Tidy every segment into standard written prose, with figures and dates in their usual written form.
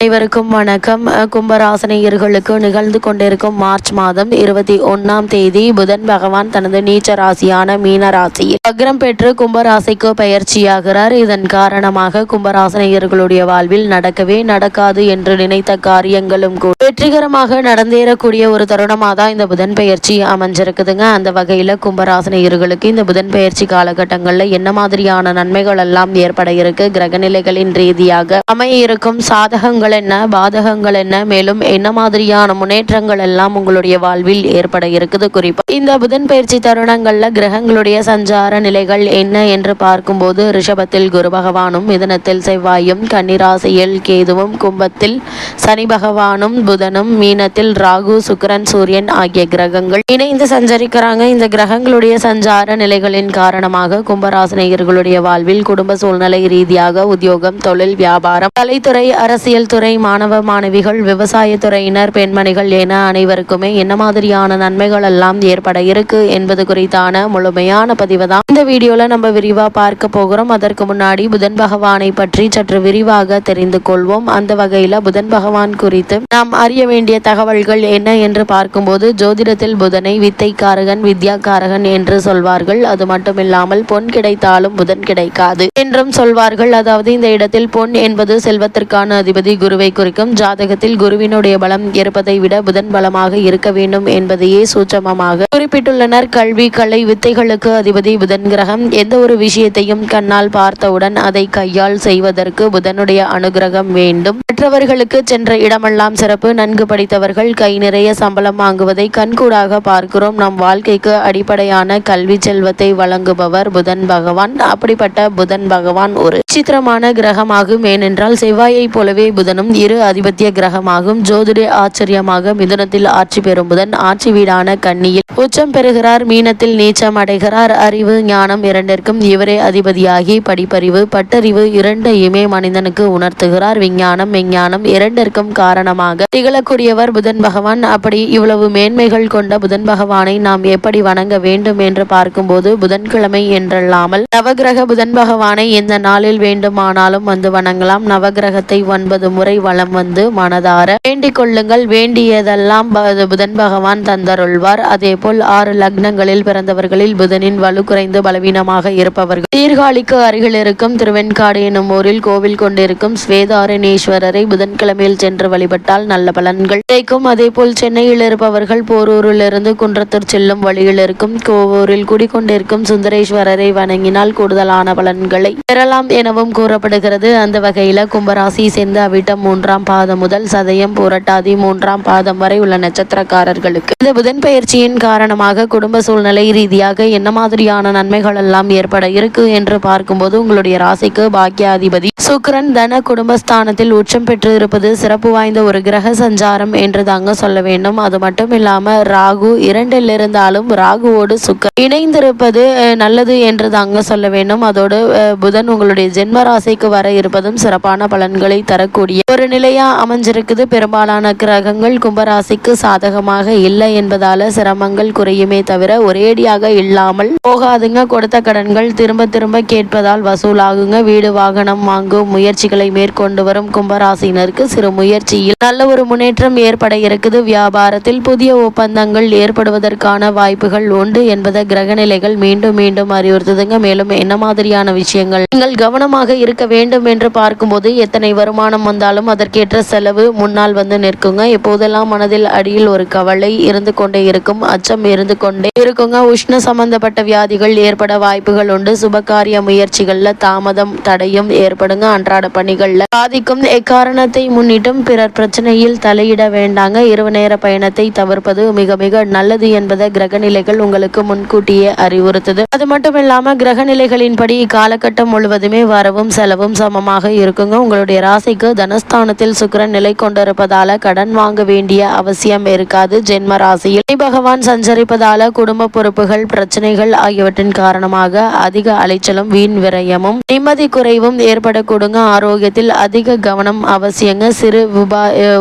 அனைவருக்கும் வணக்கம். கும்பராசினியர்களுக்கு நிகழ்ந்து கொண்டிருக்கும் மார்ச் மாதம் 21ஆம் தேதி புதன் பகவான் தனது நீச்ச ராசியான மீன ராசியில் வக்ரம் பெற்று கும்பராசிக்கு பயிற்சியாகிறார். இதன் காரணமாக கும்பராசினியர்களுடைய வாழ்வில் நடக்கவே நடக்காது என்று நினைத்த காரியங்களும் கூட வெற்றிகரமாக நடந்தேறக்கூடிய ஒரு தருணமாக தான் இந்த புதன் பயிற்சி அமைஞ்சிருக்குதுங்க. அந்த வகையில கும்பராசினியர்களுக்கு இந்த புதன் பயிற்சி காலகட்டங்களில் என்ன மாதிரியான நன்மைகள் எல்லாம் ஏற்பட இருக்கு, கிரகநிலைகளின் ரீதியாக அமைய இருக்கும் சாதகங்கள் என்ன, பாதகங்கள் என்ன, மேலும் என்ன மாதிரியான முன்னேற்றங்கள் எல்லாம் உங்களுடைய வாழ்வில் ஏற்பட இருக்குது. குறிப்பா இந்த புதன் பயிற்சி தருணங்கள்ல கிரகங்களுடைய சஞ்சார நிலைகள் என்ன என்று பார்க்கும்போது ரிஷபத்தில் குரு பகவானும், மிதுனத்தில் செவ்வாயும், கன்னிராசியில் கேதுவும், கும்பத்தில் சனி பகவானும், புதனும், மீனத்தில் ராகு, சுக்கிரன், சூரியன் ஆகிய கிரகங்கள் இணைந்து சஞ்சரிக்கிறாங்க. இந்த கிரகங்களுடைய சஞ்சார நிலைகளின் காரணமாக கும்பராசினியர்களுடைய வாழ்வில் குடும்ப சூழ்நிலை ரீதியாக உத்தியோகம், தொழில், வியாபாரம், கலைத்துறை, அரசியல் துறை, மாணவ மாணவிகள், விவசாய துறையினர், பெண்மணிகள் என அனைவருக்குமே என்ன மாதிரியான நன்மைகள் எல்லாம் ஏற்பட இருக்கு என்பது குறித்தான முழுமையான பதிவு தான் இந்த வீடியோல நம்ம விரிவா பார்க்க போகிறோம். அதற்கு முன்னாடி புதன் பகவானை பற்றி சற்று விரிவாக தெரிந்து கொள்வோம். அந்த வகையில புதன் பகவான் குறித்து நாம் அறிய வேண்டிய தகவல்கள் என்ன என்று பார்க்கும்போது ஜோதிடத்தில் புதனை வித்தைக்காரகன், வித்யாக்காரகன் என்று சொல்வார்கள். அது மட்டுமில்லாமல் பொன் கிடைத்தாலும் புதன் கிடைக்காது என்றும் சொல்வார்கள். அதாவது இந்த இடத்தில் பொன் என்பது செல்வத்திற்கான அதிபதி குருவை குறிக்கும். ஜாதகத்தில் குருவினுடைய பலம் இருப்பதை விட புதன் பலமாக இருக்க வேண்டும் என்பதையே சூட்சமமாக குறிப்பிட்டுள்ளனர். கல்வி, கலை, வித்தைகளுக்கு அதிபதி புதன் கிரகம். எந்த ஒரு விஷயத்தையும் கண்ணால் பார்த்தவுடன் அதை கையால் செய்வதற்கு புதனுடைய அனுகிரகம் வேண்டும். மற்றவர்களுக்கு சென்ற இடமெல்லாம் சிறப்பு. நன்கு படித்தவர்கள் கை நிறைய சம்பளம் வாங்குவதை கண்கூடாக பார்க்கிறோம். நம் வாழ்க்கைக்கு அடிப்படையான கல்வி செல்வத்தை வழங்குபவர் புதன் பகவான். அப்படிப்பட்ட புதன் பகவான் ஒரு விசித்திரமான கிரகமாகும். ஏனென்றால் செவ்வாயை போலவே புதனும் இரு அதிபத்திய கிரகமாகும். ஜோதிட ஆச்சரியமாக மிதுனத்தில் ஆட்சி பெறும் புதன் ஆட்சி வீடான கன்னியில் உச்சம் பெறுகிறார். மீனத்தில் நீச்சம் அடைகிறார். அறிவு, ஞானம் இரண்டிற்கும் இவரே அதிபதியாகி படிப்பறிவு, பட்டறிவு இரண்டையுமே மனிதனுக்கு உணர்த்துகிறார். விஞ்ஞானம், மெஞ்ஞானம் இரண்டிற்கும் காரணமாக திகழக்கூடியவர் புதன் பகவான். அப்படி இவ்வளவு மேன்மைகள் கொண்ட புதன் பகவானை நாம் எப்படி வணங்க வேண்டும் என்று பார்க்கும்போது புதன்கிழமை என்றல்லாமல் நவகிரக புதன் பகவானை எந்த நாளில் வேண்டுமானாலும் வந்து வணங்கலாம். நவகிரகத்தை 9 முறை வலம் வந்து மனதார வேண்டிக் கொள்ளுங்கள். வேண்டியதெல்லாம் புதன் பகவான் தந்தருள்வார். அதே போல் 6 லக்னங்களில் பிறந்தவர்களில் புதனின் வலு குறைந்து பலவீனமாக இருப்பவர்கள் சீர்காழிக்கு அருகில் இருக்கும் திருவெண்காடு எனும் ஊரில் கோவில் கொண்டிருக்கும் ஸ்வேதாரணேஸ்வரரை புதன்கிழமையில் சென்று வழிபட்டால் நல்ல பலன்கள் கிடைக்கும். அதே போல் சென்னையில் இருப்பவர்கள் போரூரில் இருந்து குன்றத்தூர் செல்லும் வழியில் இருக்கும் கோவூரில் குடிக்கொண்டிருக்கும் சுந்தரேஸ்வரரை வணங்கினால் கூடுதலான பலன்களை பெறலாம் எனவும் கூறப்படுகிறது. அந்த வகையில கும்பராசி சேர்ந்த அவிட்டம் 3ஆம் பாதம் முதல் சதயம், புரட்டாதி 3ஆம் பாதம் வரை உள்ள நட்சத்திரக்காரர்களுக்கு இந்த புதன் பயிற்சியின் காரணமாக குடும்ப சூழ்நிலை ரீதியாக என்ன மாதிரியான நன்மைகள் எல்லாம் ஏற்பட இருக்கு என்று பார்க்கும்போது உங்களுடைய ராசிக்கு பாக்கியாதிபதி சுக்கிரன் தன குடும்பஸ்தானத்தில் உச்சம் பெற்று இருப்பது சிறப்பு வாய்ந்த ஒரு கிரக சஞ்சாரம் என்று தாங்க சொல்ல வேண்டும். அது மட்டும் இல்லாம ராகு 2ல் இருந்தாலும் ராகுவோடு சுக்கிரன் இணைந்திருப்பது நல்லது என்று தாங்க சொல்ல வேண்டும். அதோடு புதன் உங்களுடைய ஜென்ம ராசிக்கு வர இருப்பதும் சிறப்பான பலன்களை தரக்கூடிய ஒரு நிலையா அமைஞ்சிருக்குது. பெரும்பாலான கிரகங்கள் கும்பராசிக்கு சாதகமாக இல்லை என்பதால சிரமங்கள் குறையுமே தவிர ஒரேடியாக இல்லாமல் போகாதுங்க. கொடுத்த கடன்கள் திரும்ப திரும்ப கேட்பதால் வசூலாகுங்க. வீடு, வாகனம் வாங்கும் முயற்சிகளை மேற்கொண்டு வரும் கும்பராசினருக்கு சிறு முயற்சியில் நல்ல ஒரு முன்னேற்றம் ஏற்பட இருக்குது. வியாபாரத்தில் புதிய ஒப்பந்தங்கள் ஏற்படுவதற்கான வாய்ப்புகள் உண்டு என்பதை கிரகநிலைகள் மீண்டும் மீண்டும் அறிவுறுத்துதுங்க. மேலும் என்ன மாதிரியான விஷயங்கள் நீங்கள் கவனமாக இருக்க வேண்டும் என்று பார்க்கும்போது எத்தனை வருமானம் வந்தாலும் அதற்கேற்ற செலவு முன்னால் வந்து நிற்குங்க. எப்போதெல்லாம் மனதில் அடியில் ஒரு கவலை இருந்து கொண்டே இருக்கும், அச்சம் இருந்து கொண்டே இருக்குங்க. உஷ்ண சம்பந்தப்பட்ட வியாதிகள் ஏற்பட வாய்ப்புகள் உண்டு. சுபகாரிய முயற்சிகள்ல தாமதம், தடையும் ஏற்படுங்க. அன்றாட பணிகள்ல பாதிக்கும். எக்காரணத்தை முன்னிட்டும் பிறர் பிரச்சனையில் தலையிட வேண்டாங்க. இரவு நேர பயணத்தை தவிர்ப்பது மிக மிக நல்லது என்பதை கிரகநிலைகள் உங்களுக்கு முன்கூட்டியே அறிவுறுத்துது. அது மட்டும் இல்லாம கிரகநிலைகளின்படி காலகட்டம் முழுவதுமே வரவும் செலவும் சமமாக இருக்குங்க. உங்களுடைய ராசிக்கு தனஸ்தானத்தில் சுக்கிரன் நிலை கொண்டிருப்பதால கடன் வாங்க வேண்டிய அவசியம் இருக்காது. ஜென்ம ராசியில் பகவான் சஞ்சரிப்பதால குடும்ப பொறுப்புகள், பிரச்சனைகள் ஆகியவற்றின் காரணமாக அதிக அலைச்சலும், வீண் விரயமும், நிம்மதி குறைவும் ஏற்படக்கூடுங்க. ஆரோக்கியத்தில் அதிக கவனம் அவசியங்க. சிறு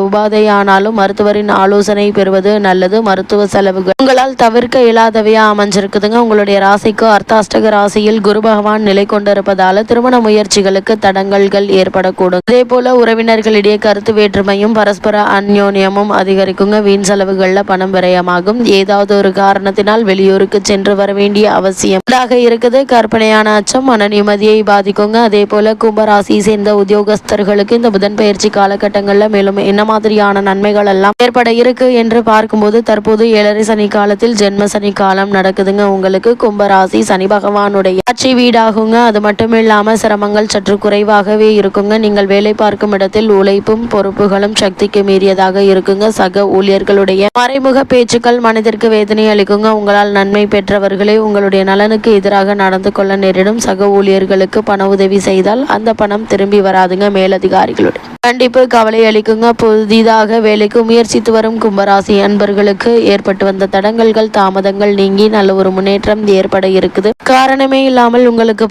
உபாதையானாலும் மருத்துவரின் ஆலோசனை பெறுவது நல்லது. மருத்துவ செலவுகள் உங்களால் தவிர்க்க இயலாதவையா அமைஞ்சிருக்குதுங்க. உங்களுடைய ராசிக்கு அர்த்தாஷ்டக ராசியில் குரு பகவான் நிலை கொண்டிருப்பதால திருமண முயற்சிகளுக்கு தடங்கல்கள் ஏற்படக்கூடும். அதே போல உறவினர் உறவினர்களிடையே கருத்து வேற்றுமையும் பரஸ்பர அந்யோன்யமும் அதிகரிக்குங்க. வீண் செலவுகள்ல பணம் விரயமாகும். ஏதாவது ஒரு காரணத்தினால் வெளியூருக்கு சென்று வர வேண்டிய அவசியம் இருக்குது. கற்பனையான அச்சம் மன நிம்மதியை பாதிக்குங்க. அதே போல கும்பராசியை சேர்ந்த உத்தியோகஸ்தர்களுக்கு இந்த புதன் பயிற்சி காலகட்டங்கள்ல மேலும் என்ன மாதிரியான நன்மைகள் எல்லாம் ஏற்பட இருக்கு என்று பார்க்கும்போது, தற்போது 7.5 சனி காலத்தில் ஜென்ம சனி காலம் நடக்குதுங்க. உங்களுக்கு கும்பராசி சனி பகவானுடைய ஆட்சி வீடாகுங்க. அது மட்டும் இல்லாம சிரமங்கள் சற்று குறைவாகவே இருக்குங்க. நீங்கள் வேலை பார்க்கும் இடத்தில் உழைப்பும் பொறுப்புகளும் சக்திக்கு மீறியதாக இருக்குங்க. சக ஊழியர்களுடைய மறைமுக பேச்சுக்கள் மனதிற்கு வேதனை அளிக்குங்க. உங்களால் நன்மை பெற்றவர்களே உங்களுடைய நலனுக்கு எதிராக நடந்து கொள்ள நேரிடும். சக ஊழியர்களுக்கு பண உதவி செய்தால் அந்த பணம் திரும்பி வராதுங்க. மேலதிகாரிகளுடைய கண்டிப்பு கவலை அளிக்குங்க. புதிதாக வேலைக்கு முயற்சித்து வரும் கும்பராசி அன்பர்களுக்கு ஏற்பட்டு வந்த தடங்கல்கள் தாமதங்கள் நீங்கி நல்ல ஒரு முன்னேற்றம் ஏற்பட இருக்குது. காரணமே இல்லாமல் உங்களுக்கு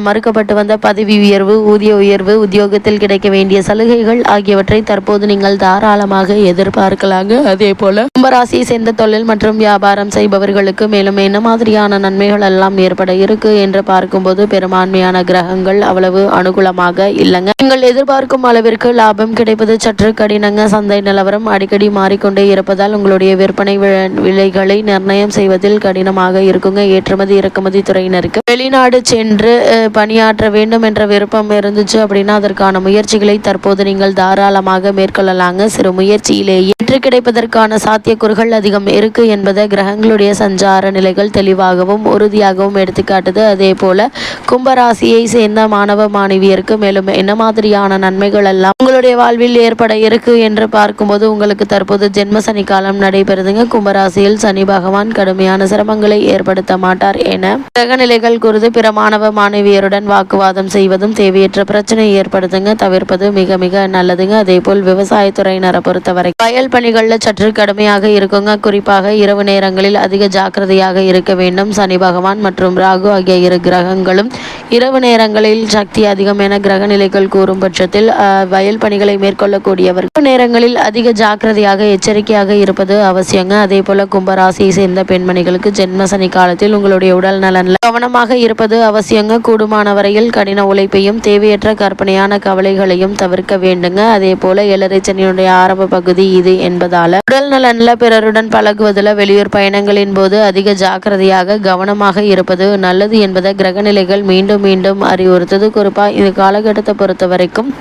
மறுக்கப்பட்டு வந்த பதவி உயர்வு, ஊதிய உயர்வு, உத்தியோகத்தில் கிடைக்க வேண்டிய சலுகைகள் ஆகியவற்றை தற்போது நீங்கள் தாராளமாக எதிர்பார்க்கலாங்க. அதே போல கும்பராசியை சேர்ந்த தொழில் மற்றும் வியாபாரம் செய்பவர்களுக்கு மேலும் என்ன மாதிரியான நன்மைகள் எல்லாம் ஏற்பட இருக்கு என்று பார்க்கும்போது, பெரும்பான்மையான கிரகங்கள் அவ்வளவு அனுகூலமாக இல்லைங்க. நீங்கள் எதிர்பார்க்கும் அளவிற்கு லாபம் கிடைப்பது சற்று கடினங்க. சந்தை நிலவரம் அடிக்கடி மாறிக்கொண்டே இருப்பதால் உங்களுடைய விற்பனை விலைகளை நிர்ணயம் செய்வதில் கடினமாக இருக்குங்க. ஏற்றுமதி இறக்குமதி துறையினருக்கு வெளிநாடு சென்று பணியாற்ற வேண்டும் என்ற விருப்பம் இருந்துச்சு அப்படின்னா அதற்கான முயற்சிகளை தற்போது நீங்கள் தாராளமாக மேற்கொள்ளலாங்க. சிறு முயற்சியிலேயே வெற்றி கிடைப்பதற்கான சாத்தியக்கூறுகள் அதிகம் இருக்கு என்பதை கிரகங்களுடைய சஞ்சார நிலைகள் தெளிவாகவும் உறுதியாகவும் எடுத்துக்காட்டுது. அதே போல கும்பராசியை சேர்ந்த மாணவ மாணவியருக்கு மேலும் என்ன மாதிரியான நன்மைகள் எல்லாம் உங்களுடைய வாழ்வில் ஏற்பட இருக்கு என்று பார்க்கும்போது, உங்களுக்கு தற்போது ஜென்ம சனி காலம் நடைபெறுதுங்க. கும்பராசியில் சனி பகவான் கடுமையான சிரமங்களை ஏற்படுத்த மாட்டார் என கிரகநிலைகள் கூறுது. பிற மாணவ மாணவியருடன் வாக்குவாதம் செய்வதும் தேவையற்ற பிரச்சனை ஏற்படுத்துங்க. தவிர்ப்பது மிக மிக நல்லதுங்க. அதே போல் விவசாயத்துறையினரை பொறுத்தவரை வயல் பணிகள்ல சற்று கடுமையாக இருக்குங்க. குறிப்பாக இரவு நேரங்களில் அதிக ஜாக்கிரதையாக இருக்க வேண்டும். சனி பகவான் மற்றும் ராகு ஆகிய இரு கிரகங்களும் இரவு நேரங்களில் சக்தி அதிகம் என கிரகநிலைகள் கூறும் பட்சத்தில் வயல் பணிகளை மேற்கொள்ளக்கூடியவர்கள் நேரங்களில் அதிக ஜாக்கிரதையாக எச்சரிக்கையாக இருப்பது அவசியங்க. அதே போல கும்பராசியை சேர்ந்த பெண்மணிகளுக்கு ஜென்ம சனி காலத்தில் உங்களுடைய உடல் நலன்ல கவனமாக இருப்பது அவசியங்க. கூடுமான வரையில் கடின உழைப்பையும் தேவையற்ற கற்பனையான கவலைகளையும் தவிர்க்க வேண்டுங்க. அதே போல 7.5 சனியுடைய ஆரம்ப பகுதி இது என்பதால உடல் நலன்ல பிறருடன் பழகுவதில் வெளியூர் பயணங்களின் போது அதிக ஜாக்கிரதையாக கவனமாக இருப்பது நல்லது என்பதை கிரகநிலைகள் மீண்டும் மீண்டும் அறிவுறுத்தது. குறிப்பா இந்த காலகட்டத்தை பொறுத்த வரைக்கும்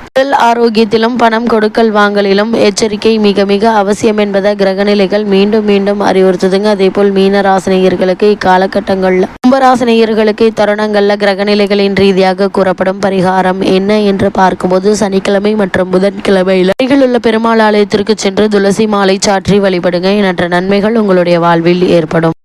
உடல் ஆரோக்கியத்திலும் பணம் கொடுக்கல் வாங்கலிலும் எச்சரிக்கை மிக மிக அவசியம் என்பதை கிரகநிலைகள் மீண்டும் மீண்டும் அறிவுறுத்துதுங்க. அதே போல் மீனராசினியர்களுக்கு இக்காலகட்டங்கள்ல கும்பராசினியர்களுக்கு இத்தருணங்கள்ல கிரகநிலைகளின் ரீதியாக கூறப்படும் பரிகாரம் என்ன என்று பார்க்கும்போது, சனிக்கிழமை மற்றும் புதன்கிழமையில அருகில் உள்ள பெருமாள் ஆலயத்திற்கு சென்று துளசி மாலை சாற்றி வழிபடுங்க. எண்ணற்ற நன்மைகள் உங்களுடைய வாழ்வில் ஏற்படும்.